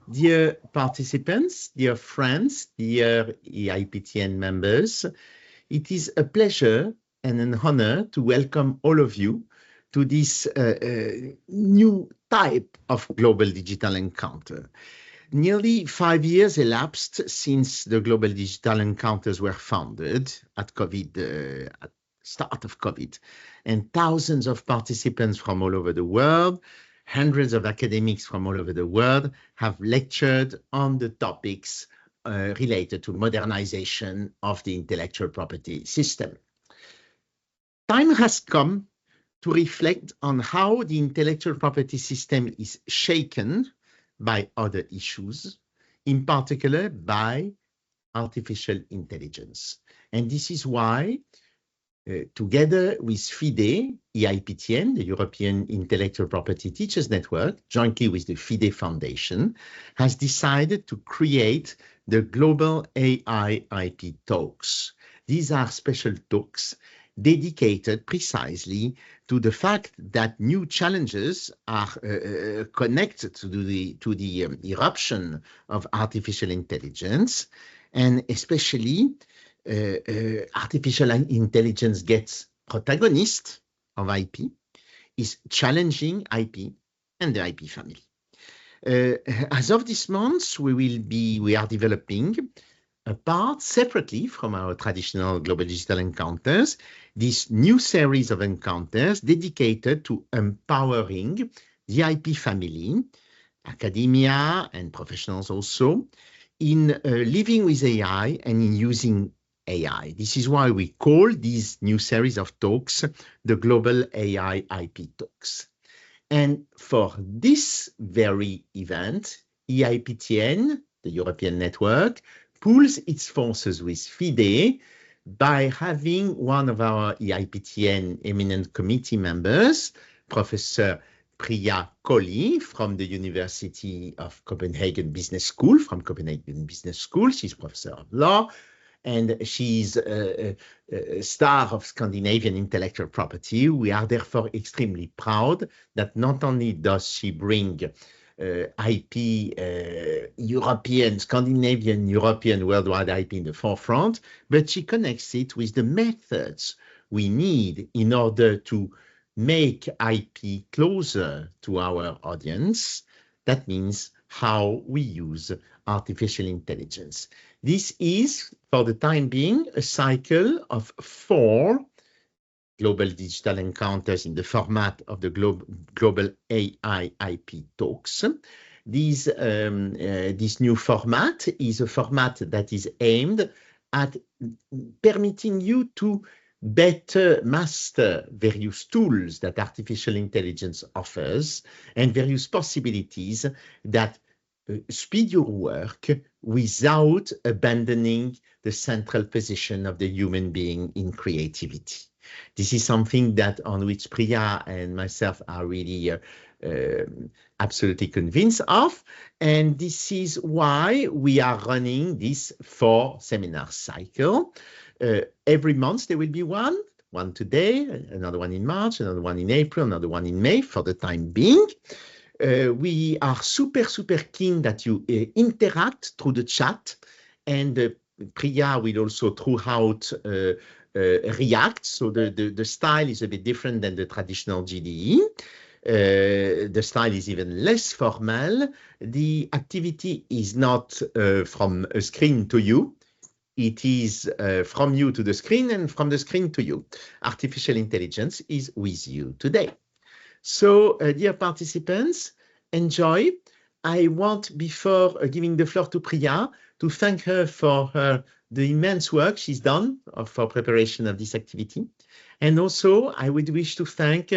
Dear participants, dear friends, dear EIPTN members, it is a pleasure and an honor to welcome all of you to this new type of global digital encounter. Nearly 5 years elapsed since the Global Digital Encounters were founded at start of COVID, and thousands of participants from all over the world, hundreds of academics from all over the world have lectured on the topics related to modernization of the intellectual property system. Time has come to reflect on how the intellectual property system is shaken by other issues, in particular by artificial intelligence. And this is why, together with Fide, EIPTN, the European Intellectual Property Teachers Network, jointly with the Fide Foundation, has decided to create the Global AI IP Talks. These are special talks dedicated precisely to the fact that new challenges are connected to the eruption of artificial intelligence, and especially artificial intelligence gets protagonist of IP, is challenging IP and the IP family. As of this month, we are developing apart, separately from our traditional Global Digital Encounters, this new series of encounters dedicated to empowering the IP family, academia and professionals also, in living with AI and in using AI. This is why we call these new series of talks the Global AI IP Talks. And for this very event, EIPTN, the European network, pools its forces with Fide by having one of our EIPTN eminent committee members, Professor Priya Kohli from the University of Copenhagen Business School, She's Professor of Law, and she's a star of Scandinavian intellectual property. We are therefore extremely proud that not only does she bring IP, European, Scandinavian, European, worldwide IP in the forefront, but she connects it with the methods we need in order to make IP closer to our audience. That means how we use artificial intelligence. This is, for the time being, a cycle of 4 Global Digital Encounters in the format of the Global AI IP Talks. This new format is a format that is aimed at permitting you to better master various tools that artificial intelligence offers and various possibilities that speed your work without abandoning the central position of the human being in creativity. This is something that on which Priya and myself are really absolutely convinced of, and this is why we are running this 4 seminar cycle. Every month there will be one today, another one in March, another one in April, another one in May for the time being. We are super keen that you interact through the chat, and Priya will also throughout react. So the style is a bit different than the traditional GDE. The style is even less formal. The activity is not from a screen to you. It is from you to the screen and from the screen to you. Artificial intelligence is with you today. So, dear participants, enjoy. I want, before giving the floor to Priya, to thank her for the immense work she's done for preparation of this activity. And also, I would wish to thank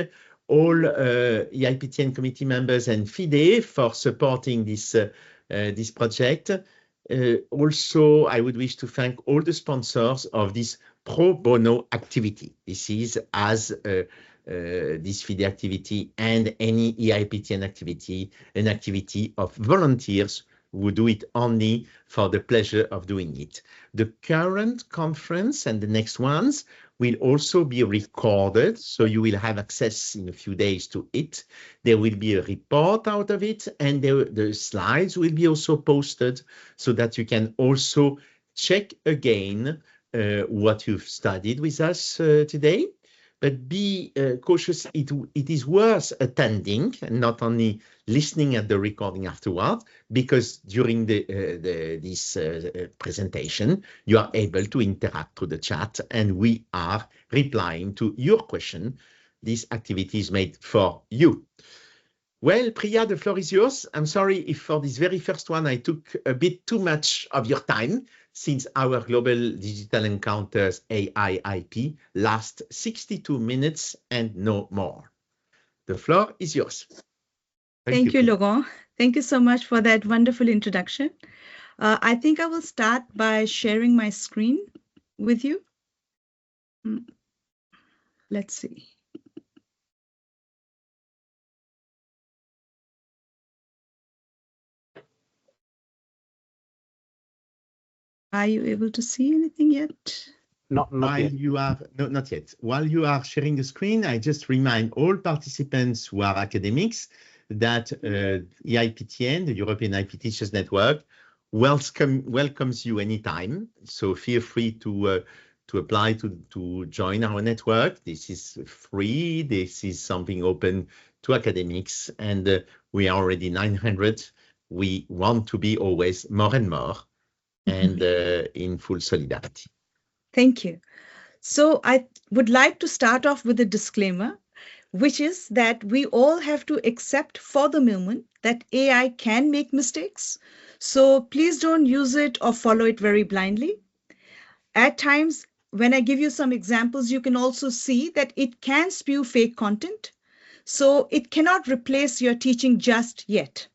all EIPTN committee members and Fide for supporting this project. Also, I would wish to thank all the sponsors of this pro bono activity. This is as this Fide activity and any EIPTN activity, an activity of volunteers who do it only for the pleasure of doing it. The current conference and the next ones will also be recorded, so you will have access in a few days to it. There will be a report out of it, and the slides will be also posted so that you can also check again what you've studied with us today. But be cautious, it is worth attending and not only listening at the recording afterward, because during this presentation, you are able to interact through the chat and we are replying to your question. This activity is made for you. Well, Priya, the floor is yours. I'm sorry if for this very first one, I took a bit too much of your time, since our Global Digital Encounters AIIP lasts 62 minutes and no more. The floor is yours. Thank you, Laurent. Thank you so much for that wonderful introduction. I think I will start by sharing my screen with you. Let's see. Are you able to see anything yet? Not yet. Not yet. While you are sharing the screen, I just remind all participants who are academics that EIPTN, the European IP Teachers Network, welcomes you anytime. So feel free to apply to join our network. This is free. This is something open to academics, and we are already 900. We want to be always more and more, and in full solidarity. Thank you. So I would like to start off with a disclaimer, which is that we all have to accept for the moment that AI can make mistakes. So please don't use it or follow it very blindly. At times, when I give you some examples, you can also see that it can spew fake content. So it cannot replace your teaching just yet.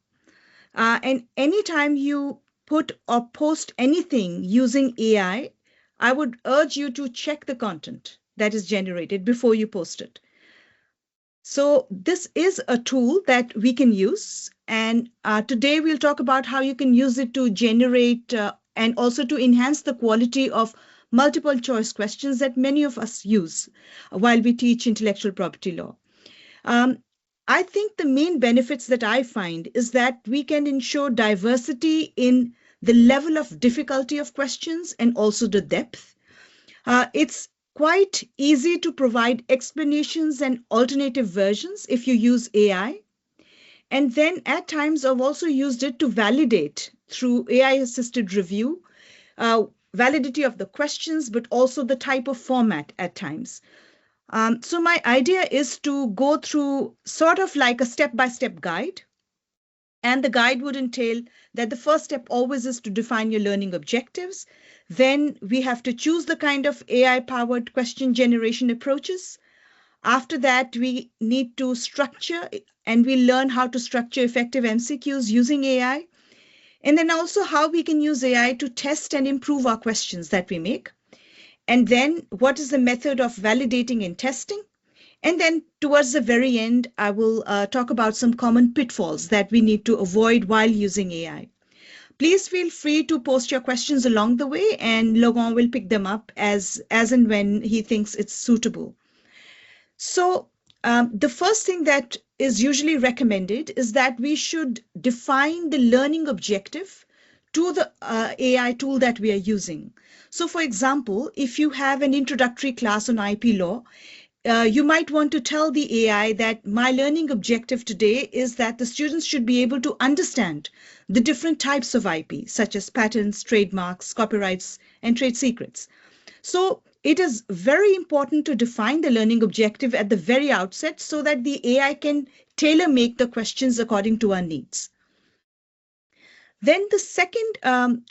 And anytime you put or post anything using AI, I would urge you to check the content that is generated before you post it. So this is a tool that we can use. And today we'll talk about how you can use it to generate and also to enhance the quality of multiple choice questions that many of us use while we teach intellectual property law. I think the main benefits that I find is that we can ensure diversity in the level of difficulty of questions and also the depth. It's quite easy to provide explanations and alternative versions if you use AI. And then at times I've also used it to validate through AI-assisted review, validity of the questions, but also the type of format at times. So my idea is to go through sort of like a step-by-step guide. And the guide would entail that the first step always is to define your learning objectives. Then we have to choose the kind of AI-powered question generation approaches. After that, we need to structure, and we learn how to structure effective MCQs using AI. And then also how we can use AI to test and improve our questions that we make. And then what is the method of validating and testing? And then towards the very end, I will talk about some common pitfalls that we need to avoid while using AI. Please feel free to post your questions along the way, and Laurent will pick them up as and when he thinks it's suitable. So the first thing that is usually recommended is that we should define the learning objective to the AI tool that we are using. So for example, if you have an introductory class on IP law, you might want to tell the AI that my learning objective today is that the students should be able to understand the different types of IP, such as patents, trademarks, copyrights, and trade secrets. So it is very important to define the learning objective at the very outset so that the AI can tailor make the questions according to our needs. Then the second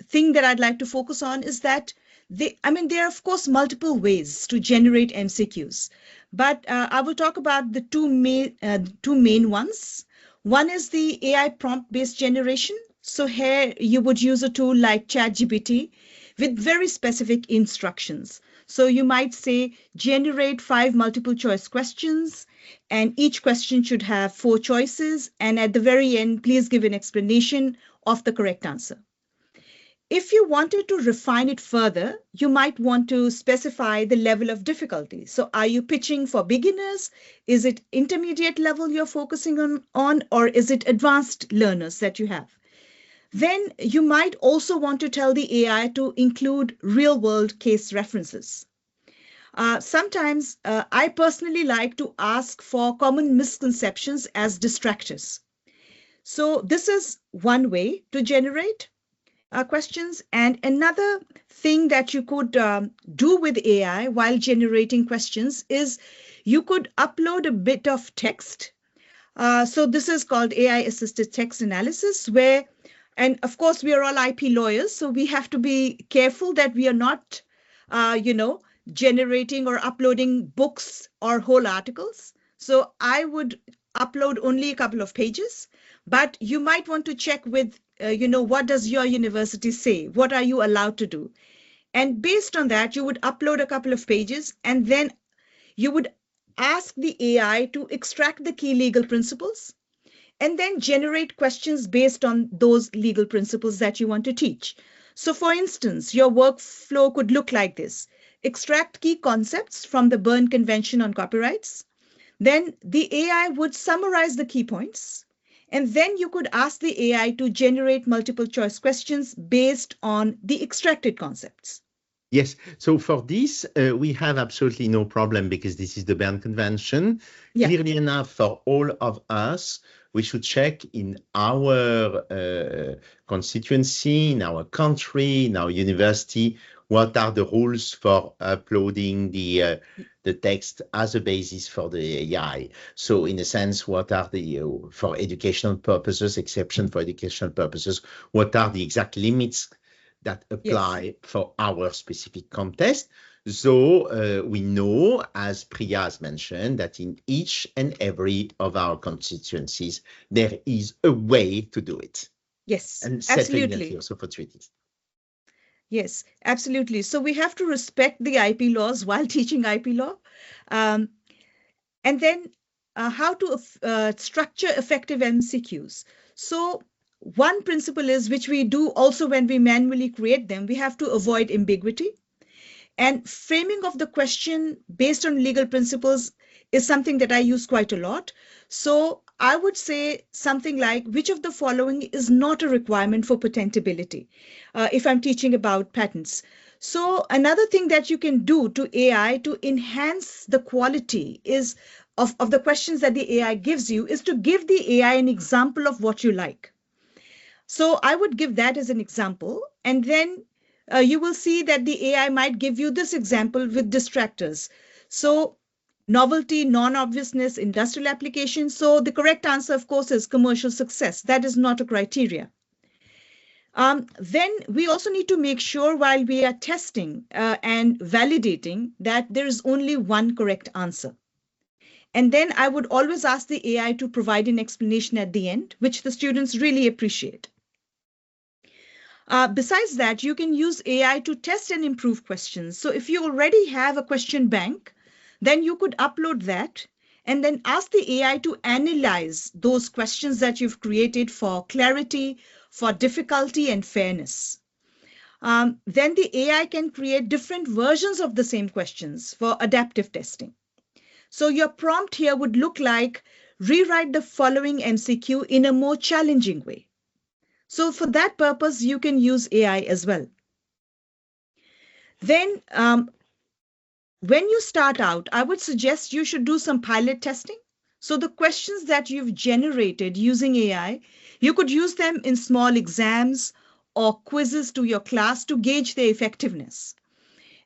thing that I'd like to focus on is that there are, of course, multiple ways to generate MCQs, but I will talk about the two main ones. One is the AI prompt-based generation. So here you would use a tool like ChatGPT with very specific instructions. So you might say, generate 5 multiple choice questions, and each question should have 4 choices. And at the very end, please give an explanation of the correct answer. If you wanted to refine it further, you might want to specify the level of difficulty. So are you pitching for beginners? Is it intermediate level you're focusing on, or is it advanced learners that you have? Then you might also want to tell the AI to include real world case references. Sometimes I personally like to ask for common misconceptions as distractors. So this is one way to generate questions. And another thing that you could do with AI while generating questions is you could upload a bit of text. So this is called AI assisted text analysis, where, and of course, we are all IP lawyers, so we have to be careful that we are not, generating or uploading books or whole articles. So I would upload only a couple of pages, but you might want to check with, what does your university say? What are you allowed to do? And based on that, you would upload a couple of pages, and then you would ask the AI to extract the key legal principles and then generate questions based on those legal principles that you want to teach. So for instance, your workflow could look like this: extract key concepts from the Berne Convention on Copyrights. Then the AI would summarize the key points. And then you could ask the AI to generate multiple choice questions based on the extracted concepts. Yes. So for this, we have absolutely no problem because this is the Berne Convention. Yeah. Clearly enough for all of us, we should check in our constituency, in our country, in our university, what are the rules for uploading the text as a basis for the AI. So in a sense, what are the, for educational purposes, exception for educational purposes, what are the exact limits that apply for our specific context? So we know, as Priya has mentioned, that in each and every of our constituencies, there is a way to do it. Yes, and absolutely. Also for treaties. Yes, absolutely. So we have to respect the IP laws while teaching IP law. And then how to structure effective MCQs. So one principle is, which we do also when we manually create them, we have to avoid ambiguity. And framing of the question based on legal principles is something that I use quite a lot. So I would say something like, which of the following is not a requirement for patentability if I'm teaching about patents? So another thing that you can do to AI to enhance the quality is of the questions that the AI gives you is to give the AI an example of what you like. So I would give that as an example, and then you will see that the AI might give you this example with distractors. So novelty, non-obviousness, industrial application. So the correct answer, of course, is commercial success. That is not a criteria. Then we also need to make sure while we are testing and validating that there is only one correct answer. And then I would always ask the AI to provide an explanation at the end, which the students really appreciate. Besides that, you can use AI to test and improve questions. So if you already have a question bank, then you could upload that and then ask the AI to analyze those questions that you've created for clarity, for difficulty, and fairness. Then the AI can create different versions of the same questions for adaptive testing. So your prompt here would look like, rewrite the following MCQ in a more challenging way. So for that purpose, you can use AI as well. Then when you start out, I would suggest you should do some pilot testing. So the questions that you've generated using AI, you could use them in small exams or quizzes to your class to gauge their effectiveness.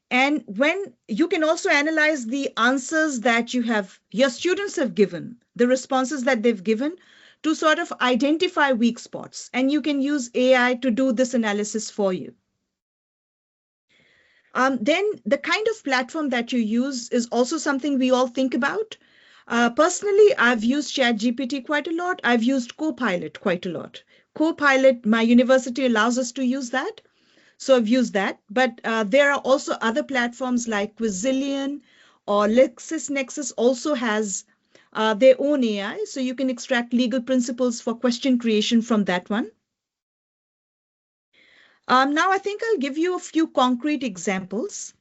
And when you can also analyze the answers that your students have given, the responses that they've given, to sort of identify weak spots. And you can use AI to do this analysis for you. Then the kind of platform that you use is also something we all think about. Personally, I've used ChatGPT quite a lot. I've used Copilot quite a lot. Copilot, my university allows us to use that. So I've used that. But there are also other platforms like Quizillion or LexisNexis also has their own AI. So you can extract legal principles for question creation from that one. Now I think I'll give you a few concrete examples,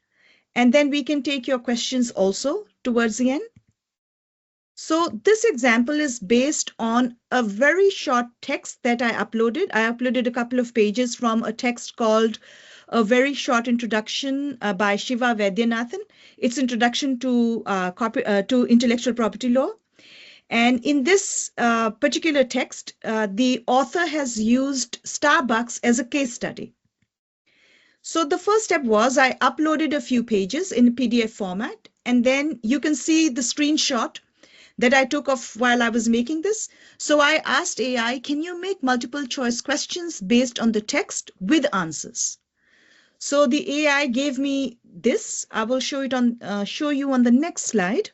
and then we can take your questions also towards the end. So this example is based on a very short text that I uploaded. I uploaded a couple of pages from a text called A Very Short Introduction by Shiva Vaidyanathan. It's Introduction to Intellectual Property Law. And in this particular text, the author has used Starbucks as a case study. So the first step was I uploaded a few pages in PDF format, and then you can see the screenshot that I took of while I was making this. So I asked AI, can you make multiple choice questions based on the text with answers? So the AI gave me this. I will show you on the next slide.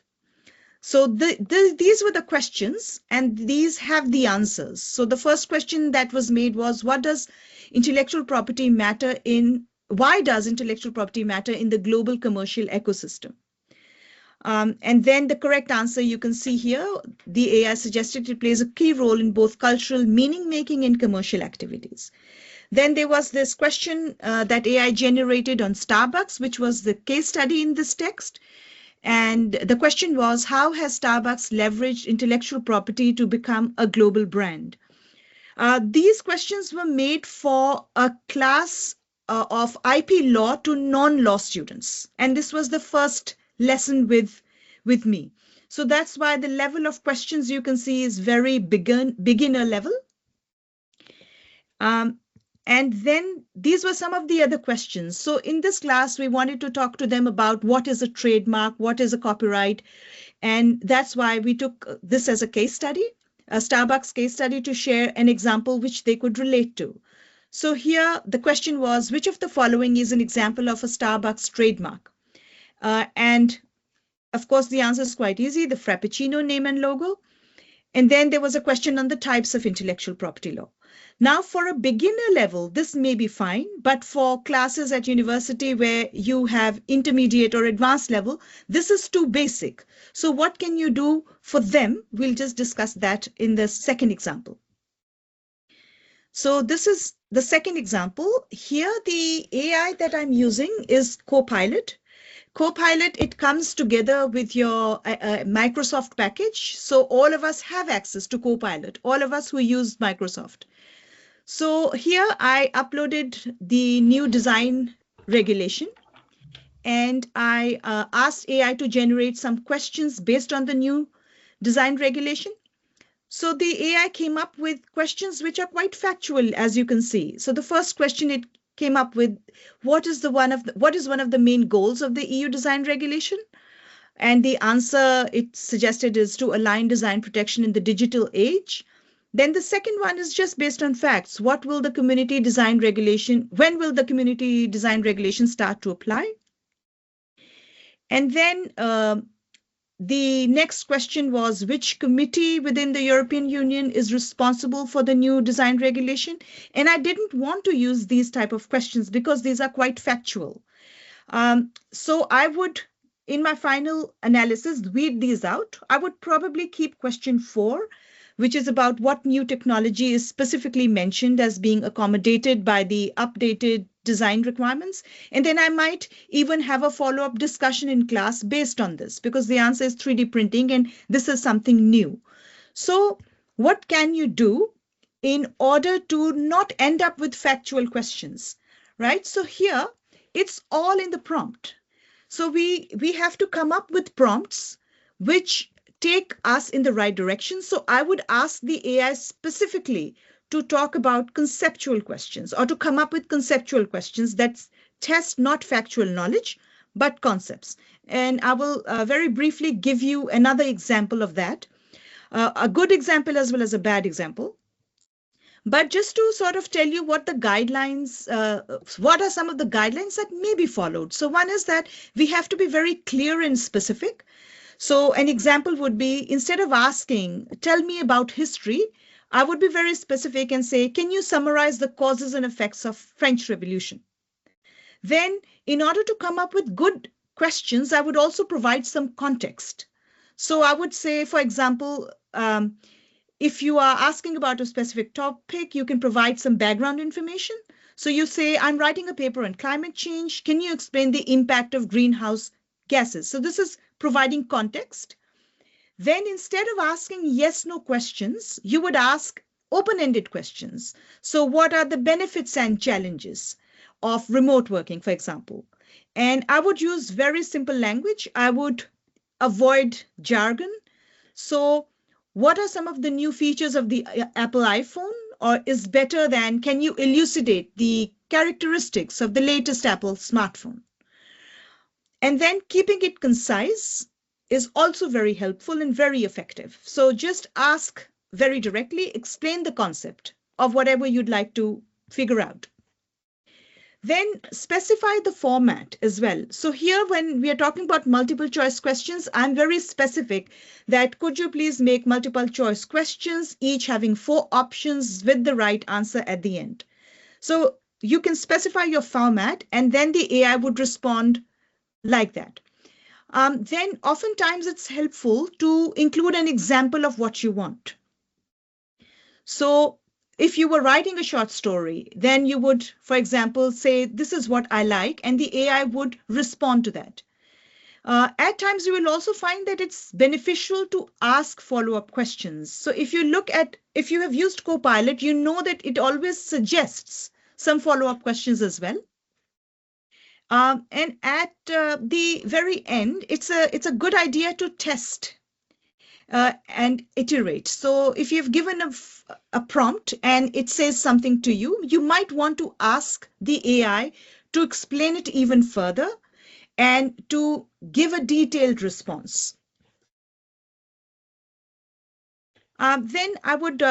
So these were the questions, and these have the answers. So the first question that was made was, why does intellectual property matter in the global commercial ecosystem? And then the correct answer you can see here, the AI suggested it plays a key role in both cultural meaning making and commercial activities. Then there was this question that AI generated on Starbucks, which was the case study in this text. And the question was, how has Starbucks leveraged intellectual property to become a global brand? These questions were made for a class of IP law to non-law students. And this was the first lesson with me. So that's why the level of questions you can see is very beginner level. And then these were some of the other questions. So in this class, we wanted to talk to them about what is a trademark, what is a copyright. And that's why we took this as a case study, a Starbucks case study, to share an example which they could relate to. So here the question was, which of the following is an example of a Starbucks trademark? And of course, the answer is quite easy, the Frappuccino name and logo. And then there was a question on the types of intellectual property law. Now, for a beginner level, this may be fine, but for classes at university where you have intermediate or advanced level, this is too basic. So what can you do for them? We'll just discuss that in the second example. So this is the second example. Here, the AI that I'm using is Copilot. Copilot, it comes together with your Microsoft package. So all of us have access to Copilot, all of us who use Microsoft. So here I uploaded the new design regulation, and I asked AI to generate some questions based on the new design regulation. So the AI came up with questions which are quite factual, as you can see. So the first question it came up with, what is one of the main goals of the EU design regulation? And the answer it suggested is to align design protection in the digital age. Then the second one is just based on facts. When will the community design regulation start to apply? And then the next question was, which committee within the European Union is responsible for the new design regulation? And I didn't want to use these type of questions because these are quite factual. So I would, in my final analysis, weed these out. I would probably keep question 4, which is about what new technology is specifically mentioned as being accommodated by the updated design requirements. And then I might even have a follow-up discussion in class based on this, because the answer is 3D printing and this is something new. So what can you do in order to not end up with factual questions, right? So here it's all in the prompt. So we have to come up with prompts which take us in the right direction. So I would ask the AI specifically to talk about conceptual questions, or to come up with conceptual questions that test not factual knowledge, but concepts. And I will very briefly give you another example of that, a good example as well as a bad example. But just to sort of tell you what the guidelines, what are some of the guidelines that may be followed. So one is that we have to be very clear and specific. So an example would be, instead of asking, tell me about history, I would be very specific and say, can you summarize the causes and effects of French Revolution? Then, in order to come up with good questions, I would also provide some context. So I would say, for example, if you are asking about a specific topic, you can provide some background information. So you say, I'm writing a paper on climate change. Can you explain the impact of greenhouse gases? So this is providing context. Then instead of asking yes, no questions, you would ask open-ended questions. So what are the benefits and challenges of remote working, for example? And I would use very simple language. I would avoid jargon. So what are some of the new features of the Apple iPhone, or is better than, can you elucidate the characteristics of the latest Apple smartphone? And then keeping it concise is also very helpful and very effective. So just ask very directly, explain the concept of whatever you'd like to figure out. Then specify the format as well. So here, when we are talking about multiple choice questions, I'm very specific that could you please make multiple choice questions, each having 4 options with the right answer at the end. So you can specify your format and then the AI would respond like that. Then oftentimes it's helpful to include an example of what you want. So if you were writing a short story, then you would, for example, say, this is what I like, and the AI would respond to that. At times, you will also find that it's beneficial to ask follow-up questions. So if you have used Copilot, you know that it always suggests some follow-up questions as well. And at the very end, it's a good idea to test and iterate. So if you've given a prompt and it says something to you, you might want to ask the AI to explain it even further and to give a detailed response. Then I would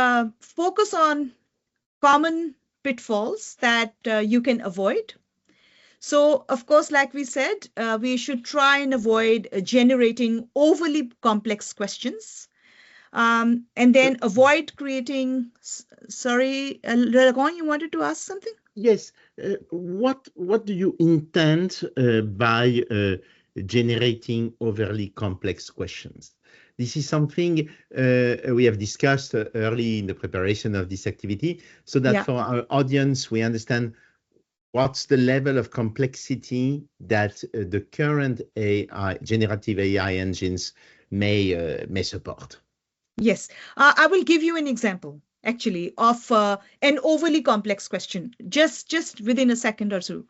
focus on common pitfalls that you can avoid. So, of course, like we said, we should try and avoid generating overly complex questions. And then avoid creating, sorry, Laurent, you wanted to ask something? Yes. What do you intend by generating overly complex questions? This is something we have discussed early in the preparation of this activity, so that for our audience, we understand what's the level of complexity that the current AI, generative AI engines may support. Yes, I will give you an example, actually, of an overly complex question, just within a second or two.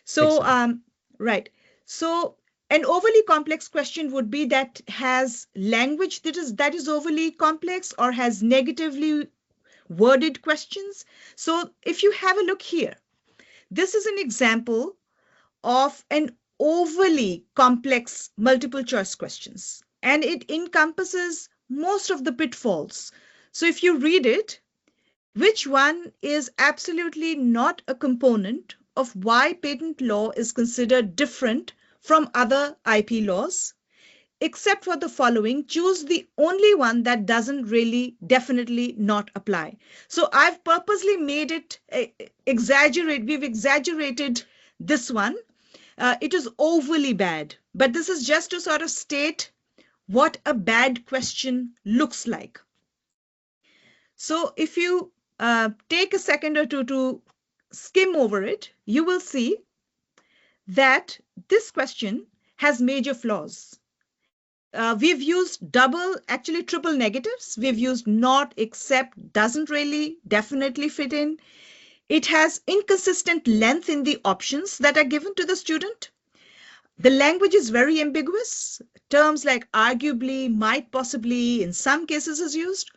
So, right. So an overly complex question would be that has language that is overly complex or has negatively worded questions. So if you have a look here, this is an example of an overly complex multiple choice questions, and it encompasses most of the pitfalls. So if you read it, which one is absolutely not a component of why patent law is considered different from other IP laws? Except for the following, choose the only one that doesn't really definitely not apply. So I've purposely made it we've exaggerated this one. It is overly bad, but this is just to sort of state what a bad question looks like. So if you take a second or two to skim over it, you will see that this question has major flaws. We've used actually triple negatives. We've used not, except, doesn't really, definitely fit in. It has inconsistent length in the options that are given to the student. The language is very ambiguous. Terms like arguably, might, possibly, in some cases is used.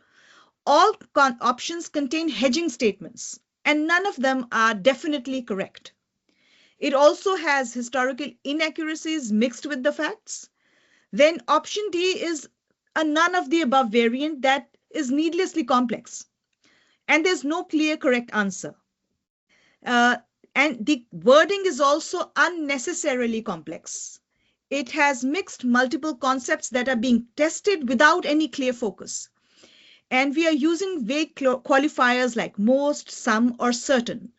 All options contain hedging statements, and none of them are definitely correct. It also has historical inaccuracies mixed with the facts. Then option D is a none of the above variant that is needlessly complex. And there's no clear correct answer. And the wording is also unnecessarily complex. It has mixed multiple concepts that are being tested without any clear focus. And we are using vague qualifiers like most, some, or certain.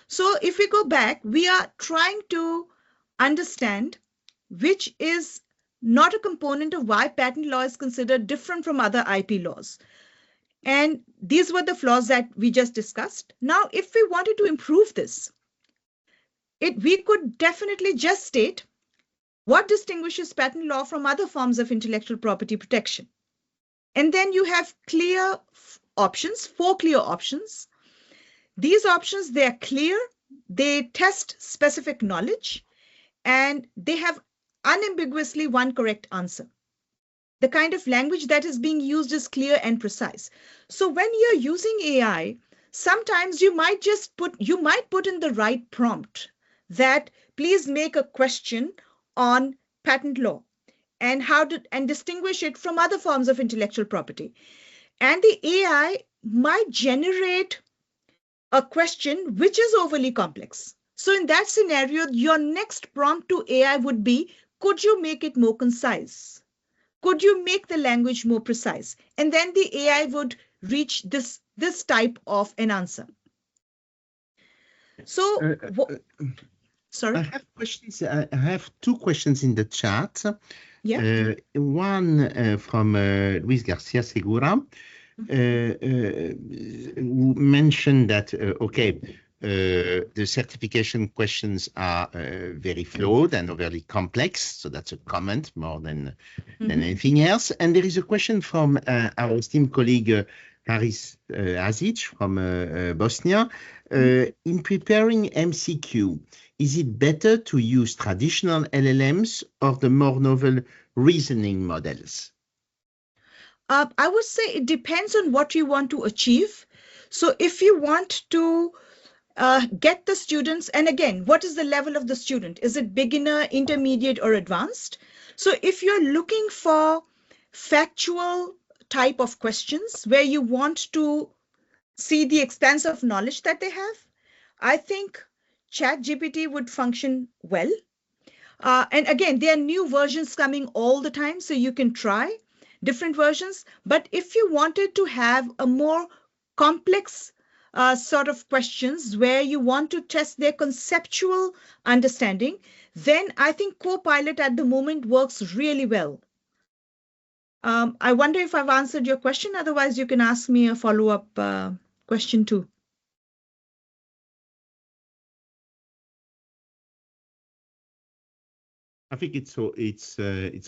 So if we go back, we are trying to understand which is not a component of why patent law is considered different from other IP laws. And these were the flaws that we just discussed. Now, if we wanted to improve this, we could definitely just state what distinguishes patent law from other forms of intellectual property protection. And then you have clear options, 4 clear options. These options, they are clear, they test specific knowledge, and they have unambiguously one correct answer. The kind of language that is being used is clear and precise. So when you're using AI, sometimes you might put in the right prompt that please make a question on patent law and distinguish it from other forms of intellectual property. And the AI might generate a question which is overly complex. So in that scenario, your next prompt to AI would be, could you make it more concise? Could you make the language more precise? And then the AI would reach this type of an answer. So, sorry? I have questions. I have 2 questions in the chat. Yeah. One from Luis Garcia Segura, who mentioned that, the certification questions are very flawed and overly complex. So that's a comment more than anything else. And there is a question from our esteemed colleague Haris Azic from Bosnia. In preparing MCQ, is it better to use traditional LLMs or the more novel reasoning models? I would say it depends on what you want to achieve. So if you want to get the students, and again, what is the level of the student? Is it beginner, intermediate, or advanced? So if you're looking for factual type of questions where you want to see the expanse of knowledge that they have, I think ChatGPT would function well. And again, there are new versions coming all the time, so you can try different versions. But if you wanted to have a more complex sort of questions where you want to test their conceptual understanding, then I think Copilot at the moment works really well. I wonder if I've answered your question. Otherwise, you can ask me a follow-up question too. I think it's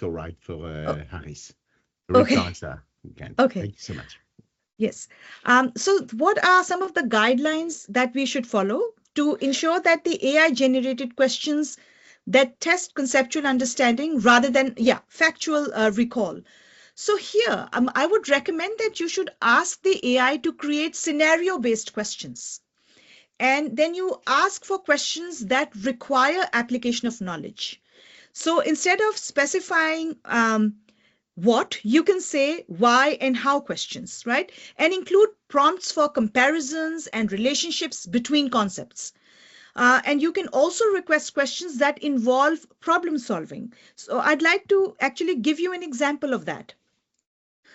all right for Haris. Okay. Answer. Okay. Thank you so much. Yes. So what are some of the guidelines that we should follow to ensure that the AI generated questions that test conceptual understanding rather than factual recall? So here, I would recommend that you should ask the AI to create scenario-based questions. And then you ask for questions that require application of knowledge. So instead of specifying what, you can say why and how questions, right? And include prompts for comparisons and relationships between concepts. And you can also request questions that involve problem solving. So I'd like to actually give you an example of that.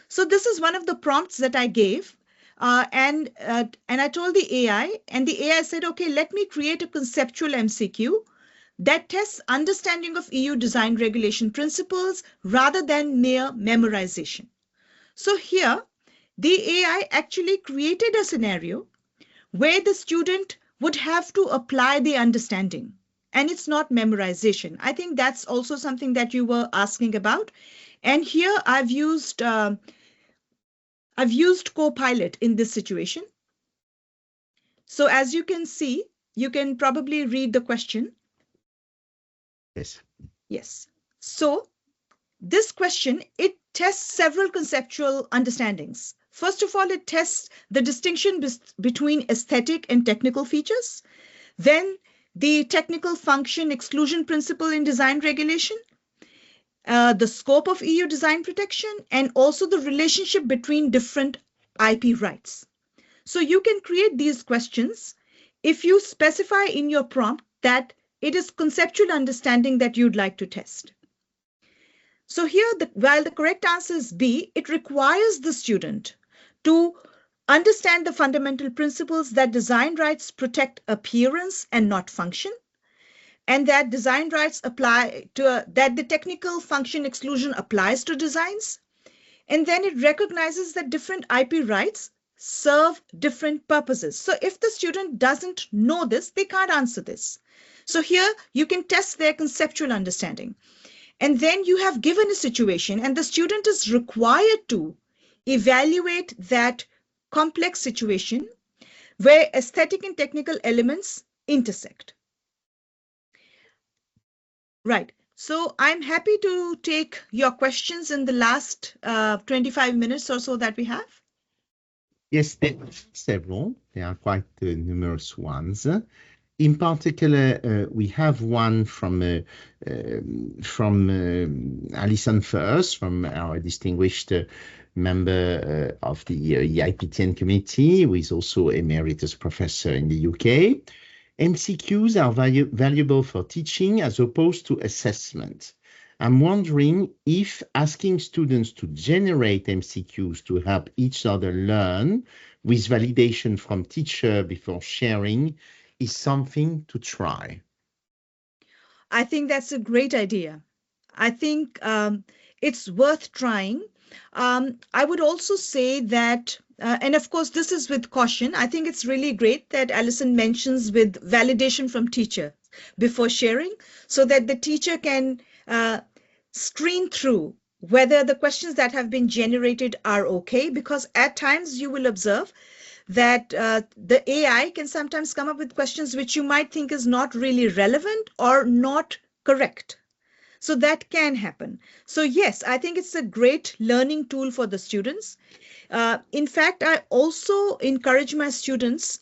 So this is one of the prompts that I gave. And I told the AI, and the AI said, okay, let me create a conceptual MCQ that tests understanding of EU design regulation principles rather than mere memorization. So here, the AI actually created a scenario where the student would have to apply the understanding, and it's not memorization. I think that's also something that you were asking about. And here I've used Copilot in this situation. So as you can see, you can probably read the question. Yes. Yes. So this question, it tests several conceptual understandings. First of all, it tests the distinction between aesthetic and technical features. Then the technical function exclusion principle in design regulation, the scope of EU design protection, and also the relationship between different IP rights. So you can create these questions if you specify in your prompt that it is conceptual understanding that you'd like to test. So here, while the correct answer is B, it requires the student to understand the fundamental principles that design rights protect appearance and not function, and that design rights apply to that the technical function exclusion applies to designs. And then it recognizes that different IP rights serve different purposes. So if the student doesn't know this, they can't answer this. So here you can test their conceptual understanding. And then you have given a situation and the student is required to evaluate that complex situation where aesthetic and technical elements intersect. Right. So I'm happy to take your questions in the last 25 minutes or so that we have. Yes, there are several. There are quite numerous ones. In particular, we have one from Alison first, from our distinguished member of the EIPTN committee, who is also emeritus professor in the UK. MCQs are valuable for teaching as opposed to assessment. I'm wondering if asking students to generate MCQs to help each other learn with validation from teacher before sharing is something to try. I think that's a great idea. I think it's worth trying. I would also say that, and of course, this is with caution. I think it's really great that Alison mentions with validation from teacher before sharing so that the teacher can screen through whether the questions that have been generated are okay, because at times you will observe that the AI can sometimes come up with questions which you might think is not really relevant or not correct. So that can happen. So yes, I think it's a great learning tool for the students. In fact, I also encourage my students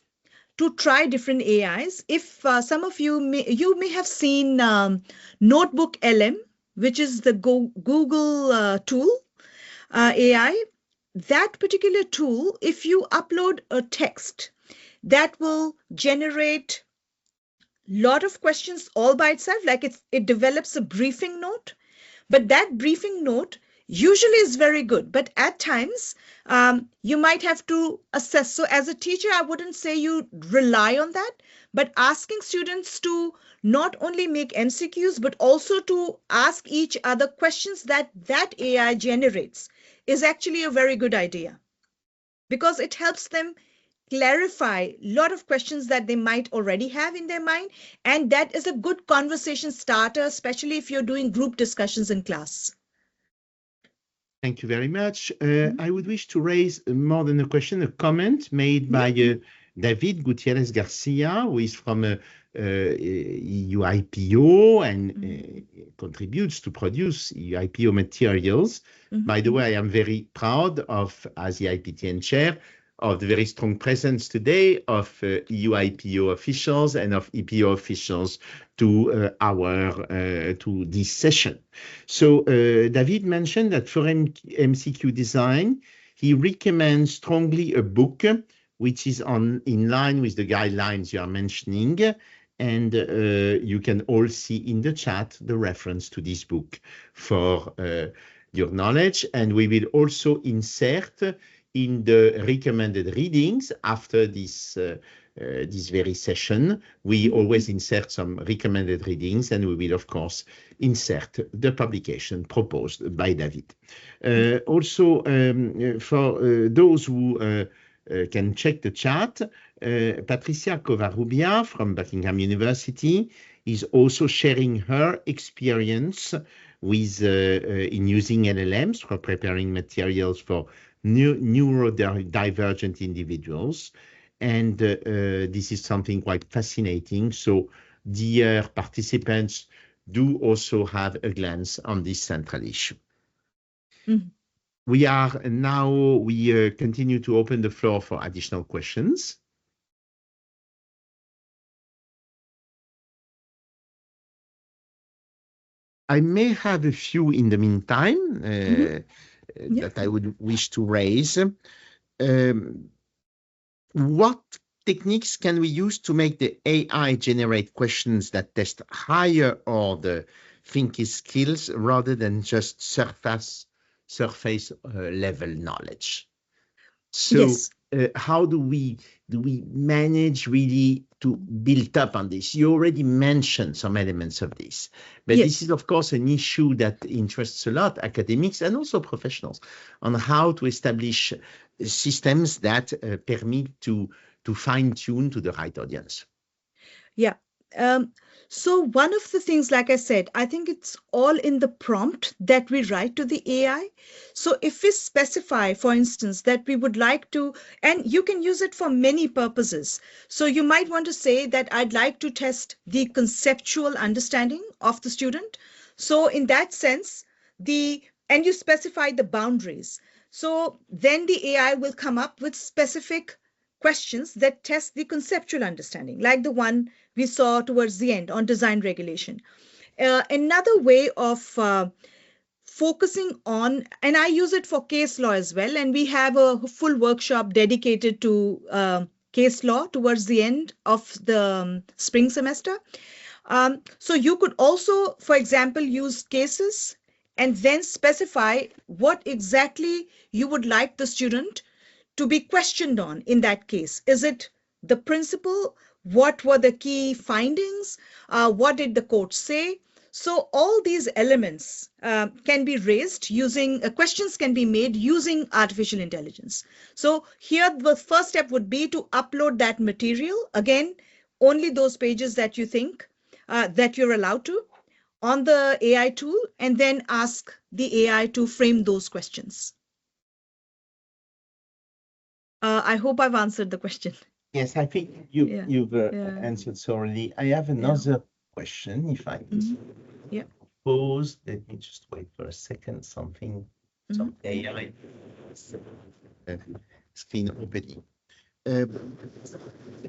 to try different AIs. If some of you may have seen Notebook LM, which is the Google tool AI. That particular tool, if you upload a text, that will generate a lot of questions all by itself, like it develops a briefing note. But that briefing note usually is very good. But at times, you might have to assess. So as a teacher, I wouldn't say you rely on that, but asking students to not only make MCQs, but also to ask each other questions that AI generates is actually a very good idea, because it helps them clarify a lot of questions that they might already have in their mind. And that is a good conversation starter, especially if you're doing group discussions in class. Thank you very much. I would wish to raise more than a question, a comment made by David Gutierrez Garcia, who is from EIPO and contributes to produce EIPO materials. By the way, I am very proud of, as EIPTN chair, of the very strong presence today of EIPO officials and of EPO officials to to this session. So David mentioned that for MCQ design, he recommends strongly a book which is in line with the guidelines you are mentioning. And you can all see in the chat the reference to this book for your knowledge. And we will also insert in the recommended readings after this very session. We always insert some recommended readings, and we will, of course, insert the publication proposed by David. Also, for those who can check the chat, Patricia Covarrubia from Buckingham University is also sharing her experience with in using LLMs for preparing materials for neurodivergent individuals. And this is something quite fascinating. So dear participants, do also have a glance on this central issue. We continue to open the floor for additional questions. I may have a few in the meantime that I would wish to raise. What techniques can we use to make the AI generate questions that test higher order thinking skills rather than just surface level knowledge? So how do we manage really to build up on this? You already mentioned some elements of this, but this is, of course, an issue that interests a lot academics and also professionals on how to establish systems that permit to fine-tune to the right audience. Yeah, So one of the things, like I said, I think it's all in the prompt that we write to the AI. So if we specify, for instance, that we would like to, and you can use it for many purposes. So you might want to say that I'd like to test the conceptual understanding of the student. So in that sense, and you specify the boundaries. So then the AI will come up with specific questions that test the conceptual understanding, like the one we saw towards the end on design regulation. Another way of focusing on, and I use it for case law as well, and we have a full workshop dedicated to case law towards the end of the spring semester. So you could also, for example, use cases and then specify what exactly you would like the student to be questioned on in that case. Is it the principle? What were the key findings? What did the court say? So all these elements can be raised using, questions can be made using artificial intelligence. So here the first step would be to upload that material. Again, only those pages that you think that you're allowed to on the AI tool, and then ask the AI to frame those questions. I hope I've answered the question. Yes, I think you've answered thoroughly. I have another question, if I pause. Let me just wait for a second. Some AI screen opening.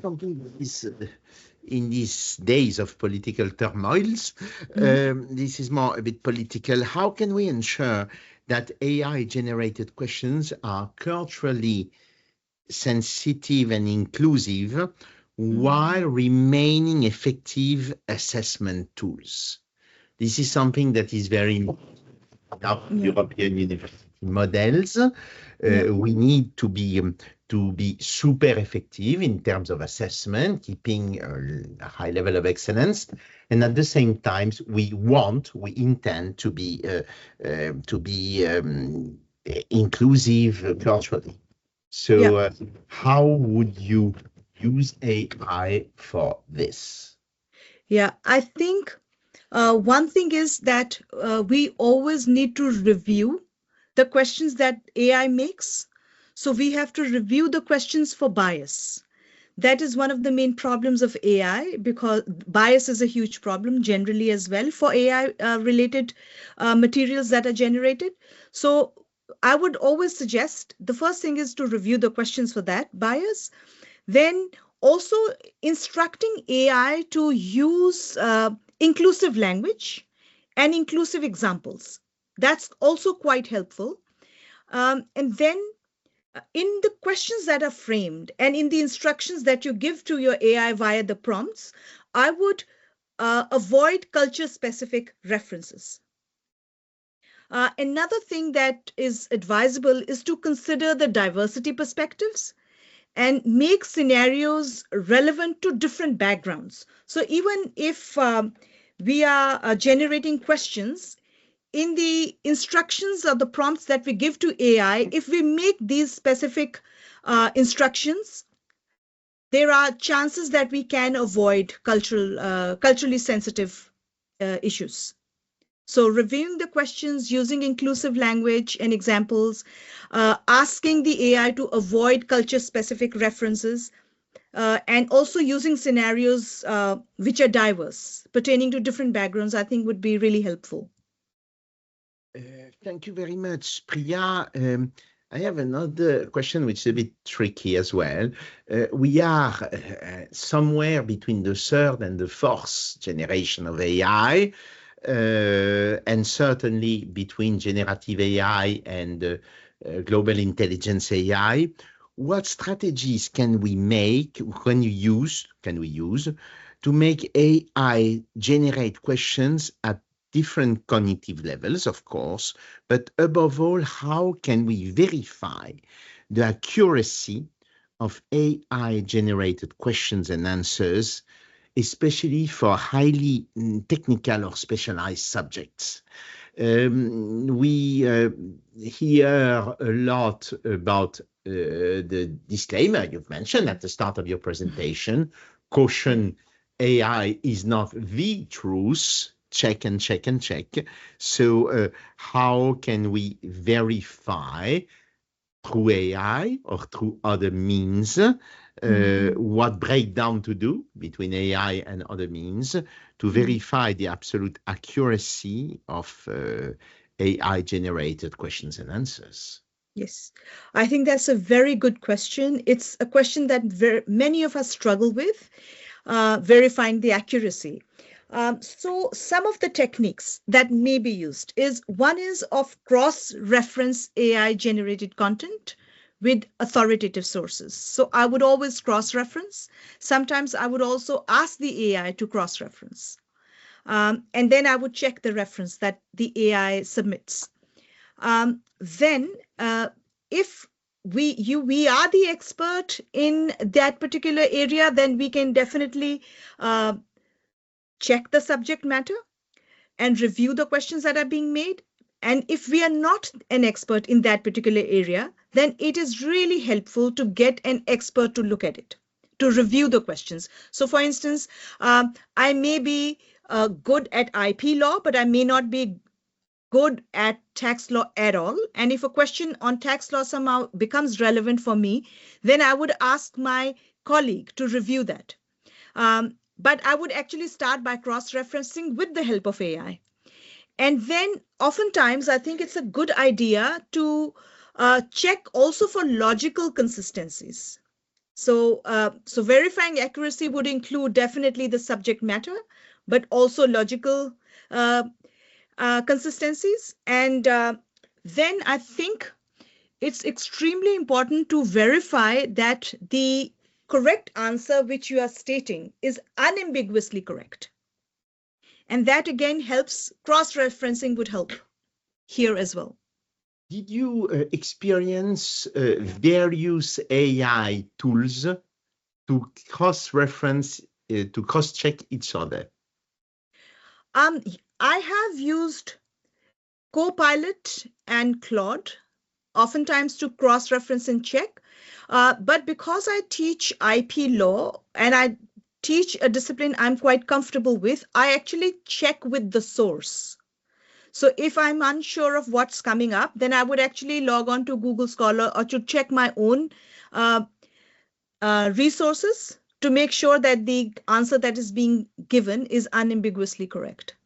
Something is in these days of political turmoils. This is more a bit political. How can we ensure that AI-generated questions are culturally sensitive and inclusive while remaining effective assessment tools? This is something that is very important. European university models. We need to be super effective in terms of assessment, keeping a high level of excellence, and at the same time, we intend to be inclusive culturally. So how would you use AI for this? Yeah, I think one thing is that we always need to review the questions that AI makes. So we have to review the questions for bias. That is one of the main problems of AI, because bias is a huge problem generally as well for AI related materials that are generated. So I would always suggest the first thing is to review the questions for that bias. Then also instructing AI to use inclusive language and inclusive examples. That's also quite helpful. And then in the questions that are framed and in the instructions that you give to your AI via the prompts, I would avoid culture-specific references. Another thing that is advisable is to consider the diversity perspectives and make scenarios relevant to different backgrounds. So even if we are generating questions, in the instructions or the prompts that we give to AI, if we make these specific instructions, there are chances that we can avoid culturally sensitive issues. So reviewing the questions, using inclusive language and examples, asking the AI to avoid culture-specific references, and also using scenarios which are diverse, pertaining to different backgrounds, I think would be really helpful. Thank you very much, Priya. I have another question which is a bit tricky as well. We are somewhere between the third and the fourth generation of AI, and certainly between generative AI and global intelligence AI. What strategies can we use to make AI generate questions at different cognitive levels, of course, but above all, how can we verify the accuracy of AI-generated questions and answers, especially for highly technical or specialized subjects? We hear a lot about the disclaimer you've mentioned at the start of your presentation, caution AI is not the truth. Check and check and check. So how can we verify through AI or through other means what breakdown to do between AI and other means to verify the absolute accuracy of AI-generated questions and answers? Yes, I think that's a very good question. It's a question that many of us struggle with, verifying the accuracy. So some of the techniques that may be used is one is of cross-reference AI generated content with authoritative sources. So I would always cross-reference. Sometimes I would also ask the AI to cross-reference. And then I would check the reference that the AI submits. Then if we are the expert in that particular area, then we can definitely check the subject matter and review the questions that are being made. And if we are not an expert in that particular area, then it is really helpful to get an expert to look at it, to review the questions. So for instance, I may be good at IP law, but I may not be good at tax law at all. And if a question on tax law somehow becomes relevant for me, then I would ask my colleague to review that. But I would actually start by cross-referencing with the help of AI. And then oftentimes, I think it's a good idea to check also for logical consistencies. So verifying accuracy would include definitely the subject matter, but also logical consistencies. And then I think it's extremely important to verify that the correct answer which you are stating is unambiguously correct. And that again helps, cross-referencing would help here as well. Did you experience various AI tools to cross-reference, to cross-check each other? I have used Copilot and Claude, oftentimes to cross-reference and check. But because I teach IP law and I teach a discipline I'm quite comfortable with, I actually check with the source. So if I'm unsure of what's coming up, then I would actually log on to Google Scholar or to check my own resources to make sure that the answer that is being given is unambiguously correct.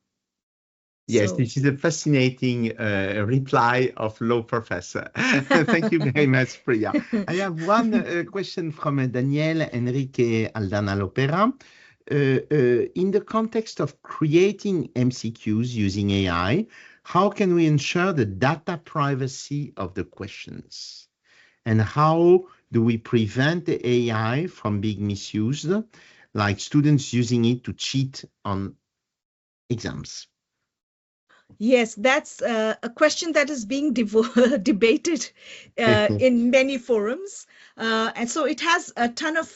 Yes, this is a fascinating reply of law professor. Thank you very much, Priya. I have one question from Daniel Enrique Aldana Lopera. In the context of creating MCQs using AI, how can we ensure the data privacy of the questions? And how do we prevent the AI from being misused, like students using it to cheat on exams? Yes, that's a question that is being debated in many forums. And so it has a ton of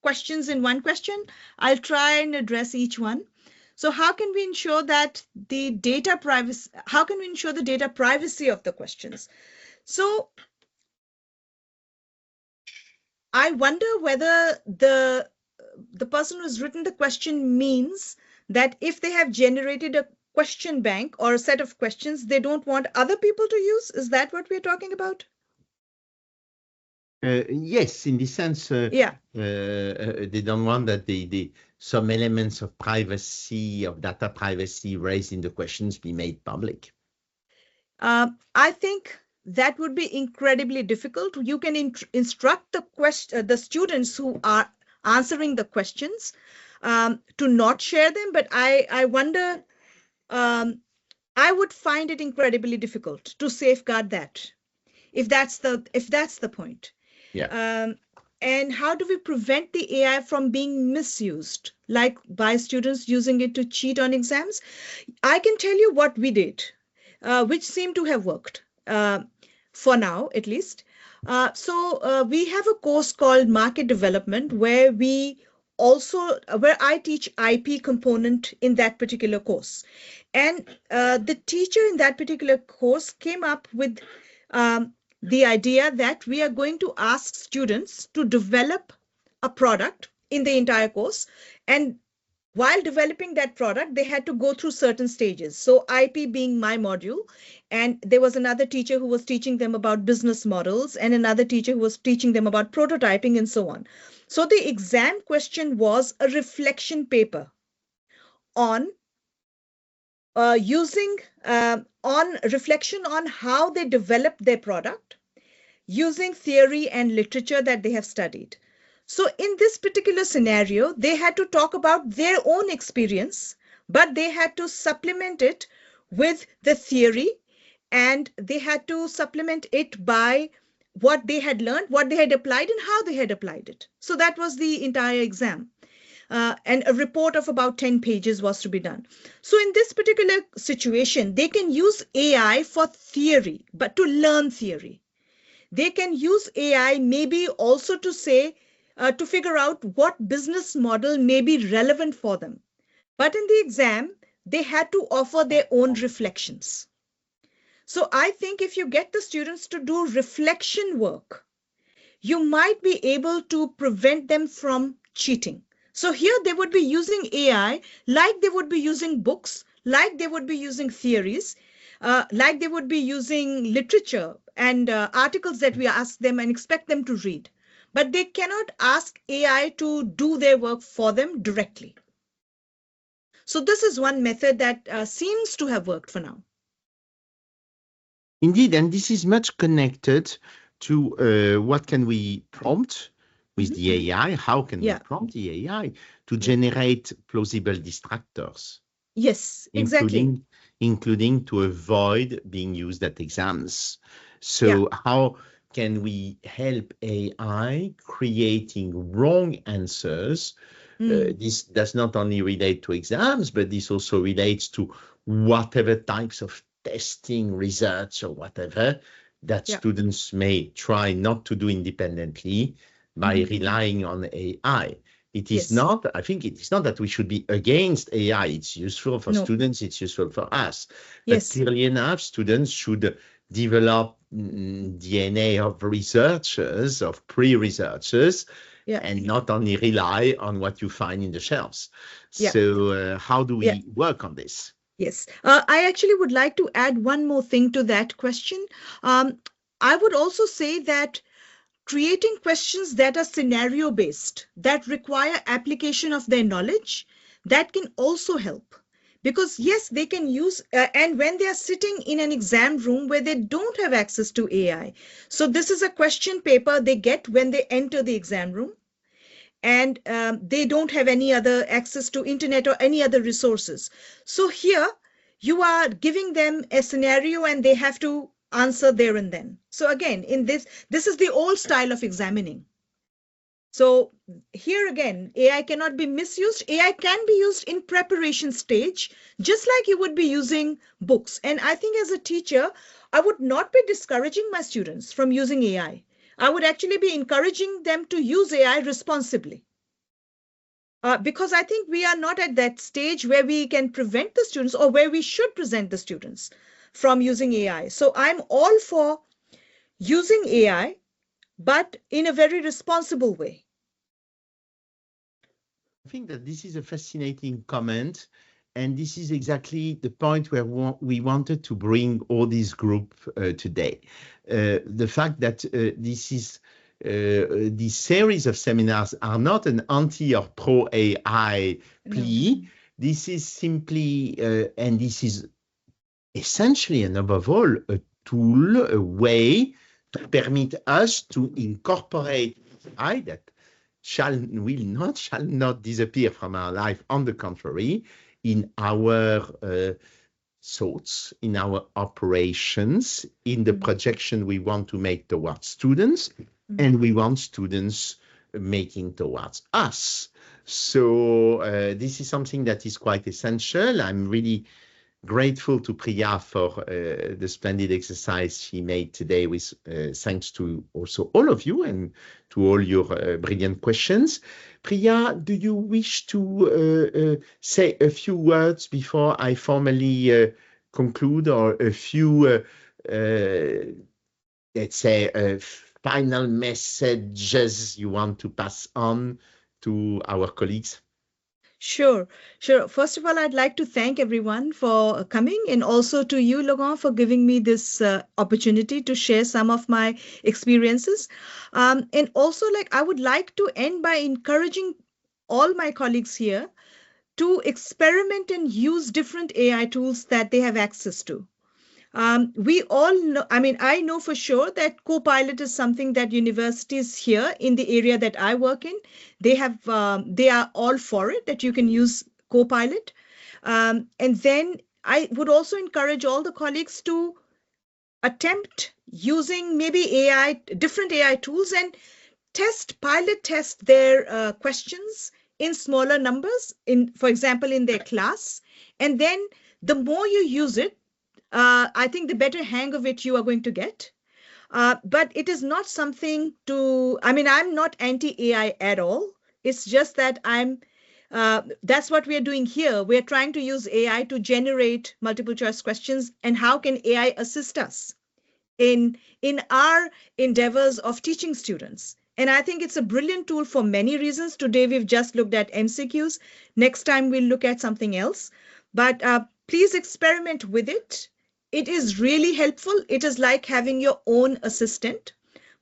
questions in one question. I'll try and address each one. So how can we ensure that the data privacy, how can we ensure the data privacy of the questions? So I wonder whether the person who's written the question means that if they have generated a question bank or a set of questions they don't want other people to use. Is that what we're talking about? Yes, in the sense, yeah. They don't want that some elements of privacy, of data privacy raised in the questions be made public. I think that would be incredibly difficult. You can instruct the students who are answering the questions to not share them, but I wonder, I would find it incredibly difficult to safeguard that, if that's the point. Yeah. And how do we prevent the AI from being misused, like by students using it to cheat on exams? I can tell you what we did, which seemed to have worked for now, at least. So we have a course called Market Development, where I teach IP component in that particular course. And the teacher in that particular course came up with the idea that we are going to ask students to develop a product in the entire course. And while developing that product, they had to go through certain stages. So IP being my module, and there was another teacher who was teaching them about business models, and another teacher who was teaching them about prototyping and so on. So the exam question was a reflection paper on using on reflection on how they developed their product using theory and literature that they have studied. So in this particular scenario, they had to talk about their own experience, but they had to supplement it with the theory, and they had to supplement it by what they had learned, what they had applied, and how they had applied it. So that was the entire exam. And a report of about 10 pages was to be done. So in this particular situation, they can use AI for theory, but to learn theory. They can use AI maybe also to say, to figure out what business model may be relevant for them. But in the exam, they had to offer their own reflections. So I think if you get the students to do reflection work, you might be able to prevent them from cheating. So here they would be using AI like they would be using books, like they would be using theories, like they would be using literature and articles that we ask them and expect them to read. But they cannot ask AI to do their work for them directly. So this is one method that seems to have worked for now. Indeed, and this is much connected to what can we prompt with the AI? How can we prompt the AI to generate plausible distractors? Yes, exactly. Including to avoid being used at exams. So how can we help AI creating wrong answers? This does not only relate to exams, but this also relates to whatever types of testing, research, or whatever that students may try not to do independently by relying on AI. It is not, I think it is not that we should be against AI. It's useful for students, it's useful for us. But clearly enough, students should develop DNA of researchers, of pre-researchers, and not only rely on what you find in the shelves. So how do we work on this? Yes, I actually would like to add one more thing to that question. I would also say that creating questions that are scenario based, that require application of their knowledge, that can also help. Because yes, they can use, and when they are sitting in an exam room where they don't have access to AI. So this is a question paper they get when they enter the exam room, and they don't have any other access to internet or any other resources. So here you are giving them a scenario and they have to answer there and then. So again, in this is the old style of examining. So here again, AI cannot be misused. AI can be used in preparation stage, just like you would be using books. And I think as a teacher, I would not be discouraging my students from using AI. I would actually be encouraging them to use AI responsibly. Because I think we are not at that stage where we can prevent the students, or where we should prevent the students from using AI. So I'm all for using AI, but in a very responsible way. I think that this is a fascinating comment, and this is exactly the point where we wanted to bring all this group today. The fact that these series of seminars are not an anti or pro AI plea. No. This is simply, and this is essentially and above all, a tool, a way to permit us to incorporate AI that shall not disappear from our life. On the contrary, in our thoughts, in our operations, in the projection we want to make towards students, and we want students making towards us. So this is something that is quite essential. I'm really grateful to Priya for the splendid exercise she made today, with thanks to also all of you and to all your brilliant questions. Priya, do you wish to say a few words before I formally conclude, or a few, let's say, final messages you want to pass on to our colleagues? Sure, sure. First of all, I'd like to thank everyone for coming, and also to you, Laurent, for giving me this opportunity to share some of my experiences. And also, like, I would like to end by encouraging all my colleagues here to experiment and use different AI tools that they have access to. We all know, I mean, I know for sure that Copilot is something that universities here in the area that I work in, they are all for it, that you can use Copilot. And then I would also encourage all the colleagues to attempt using maybe AI, different AI tools, and pilot test their questions in smaller numbers, for example, in their class. And then the more you use it, I think the better hang of it you are going to get. But it is not something to, I mean, I'm not anti-AI at all. It's just that that's what we are doing here. We're trying to use AI to generate multiple choice questions, and how can AI assist us in our endeavors of teaching students. And I think it's a brilliant tool for many reasons. Today, we've just looked at MCQs. Next time, we'll look at something else. But please experiment with it. It is really helpful. It is like having your own assistant.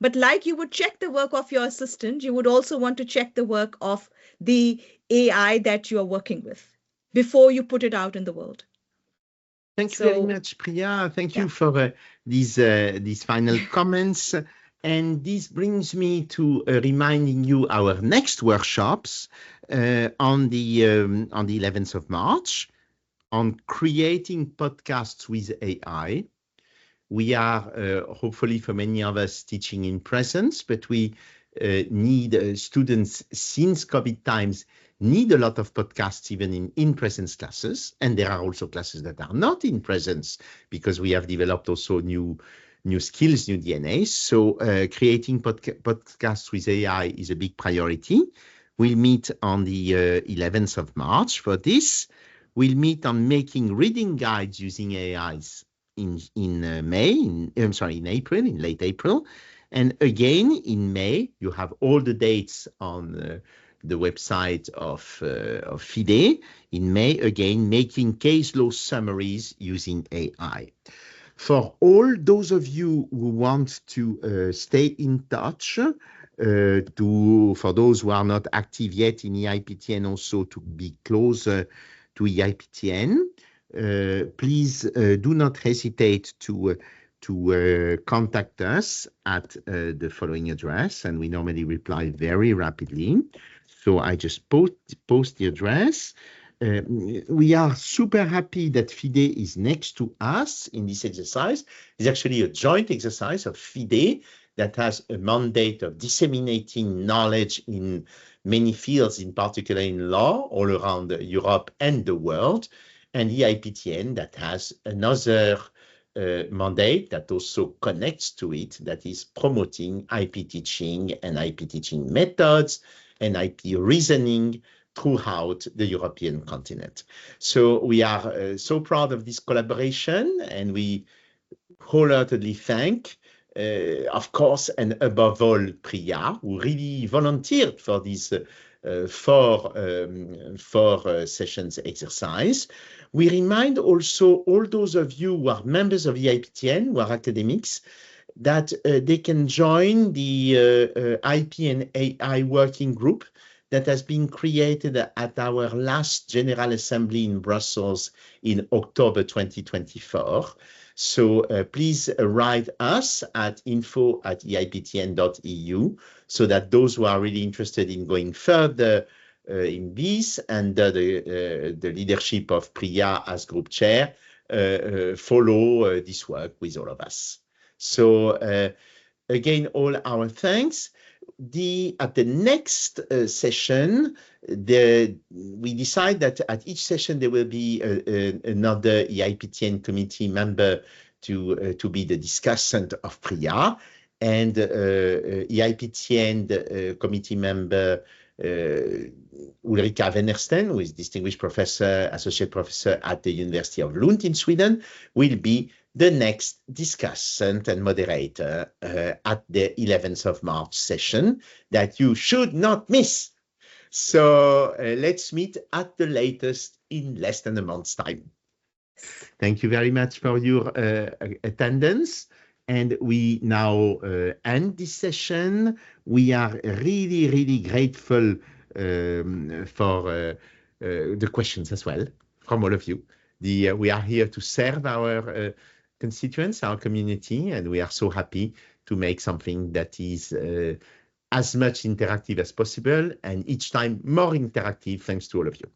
But like you would check the work of your assistant, you would also want to check the work of the AI that you are working with before you put it out in the world. Thank you very much, Priya. Thank you for these final comments. And this brings me to reminding you our next workshops on the 11th of March on creating podcasts with AI. We are hopefully for many of us teaching in presence, but we need students since COVID times need a lot of podcasts even in in-presence classes. And there are also classes that are not in presence because we have developed also new skills, new DNA. So creating podcasts with AI is a big priority. We'll meet on the 11th of March for this. We'll meet on making reading guides using AIs in April, in late April. And again, in May, you have all the dates on the website of Fide. In May, again, making case law summaries using AI. For all those of you who want to stay in touch, for those who are not active yet in EIPTN, also to be closer to EIPTN, please do not hesitate to contact us at the following address, and we normally reply very rapidly. So I just post the address. We are super happy that Fide is next to us in this exercise. It's actually a joint exercise of Fide that has a mandate of disseminating knowledge in many fields, in particular in law, all around Europe and the world, and EIPTN that has another mandate that also connects to it, that is promoting IP teaching and IP teaching methods and IP reasoning throughout the European continent. So we are so proud of this collaboration, and we wholeheartedly thank, of course, and above all, Priya, who really volunteered for this four sessions exercise. We remind also all those of you who are members of EIPTN, who are academics, that they can join the IP and AI working group that has been created at our last General Assembly in Brussels in October 2024. So please write us at info@eiptn.eu so that those who are really interested in going further in this, under the leadership of Priya as group chair, follow this work with all of us. So again, all our thanks. At the next session, we decide that at each session there will be another EIPTN committee member to be the discussant of Priya, and EIPTN committee member Ulrika Wennersten, who is distinguished professor, associate professor at the University of Lund in Sweden, will be the next discussant and moderator at the 11th of March session that you should not miss. So let's meet at the latest in less than a month's time. Thank you very much for your attendance. And we now end this session. We are really, really grateful for the questions as well from all of you. We are here to serve our constituents, our community, and we are so happy to make something that is as much interactive as possible, and each time more interactive thanks to all of you.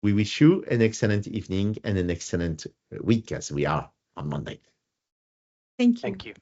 We wish you an excellent evening and an excellent week as we are on Monday. Thank you. Thank you.